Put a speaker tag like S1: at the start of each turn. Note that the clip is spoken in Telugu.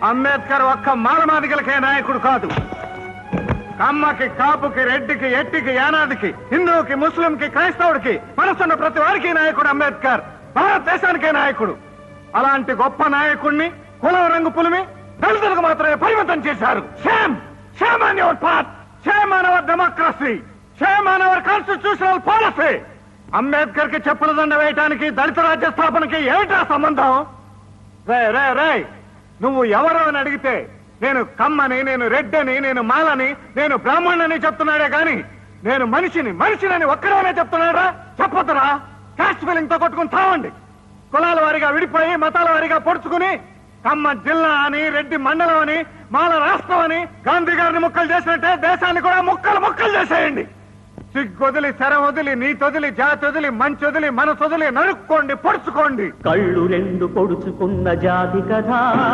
S1: అంబేద్కర్ ఒక్క మాలమాదిగలకే నాయకుడు కాదు. కమ్మకి, కాపుకి, రెడ్డికి, ఎట్టికి, యానాదికి, హిందువుకి, ముస్లింకి, క్రైస్తవుడికి మనసున్న ప్రతి వారికి నాయకుడు అంబేద్కర్. భారతదేశానికే నాయకుడు. అలాంటి గొప్ప నాయకుడిని కులం రంగు పులిమి దళితులకు మాత్రమే పరిమితం చేశారు. Shame shame on your part, shame on our democracy, shame on hour constitutional policy. Ambedkar కి చెప్పుల దండ వేయటానికి దళిత రాజ్య స్థాపనకి ఏమిటా సంబంధం? రే రే రే నువ్వు ఎవరు అని అడిగితే నేను కమ్మని, నేను రెడ్డని, నేను మాలని, నేను బ్రాహ్మణని చెప్తున్నాడే గాని నేను మనిషిని ఒక్కడనే చెప్తున్నాడా? చెప్పొద్దురా. క్యాస్ట్ ఫీలింగ్ తో కొట్టుకుని తావండి. కులాల వారిగా విడిపోయి మతాల వారిగా పొడుచుకుని కమ్మ జిల్లా అని, రెడ్డి మండలం అని, మాల రాష్ట్రం అని గాంధీ గారిని ముక్కలు చేసినట్టే దేశాన్ని కూడా ముక్కలు చేసేయండి. సిగ్గొదిలి, శర వదిలి, నీతొదిలి, జాతొదిలి, మంచొదిలి, మనసొదిలి నరుక్కోండి, పొడుచుకోండి.
S2: కళ్ళు రెండు పొడుచుకున్న జాతి కథ.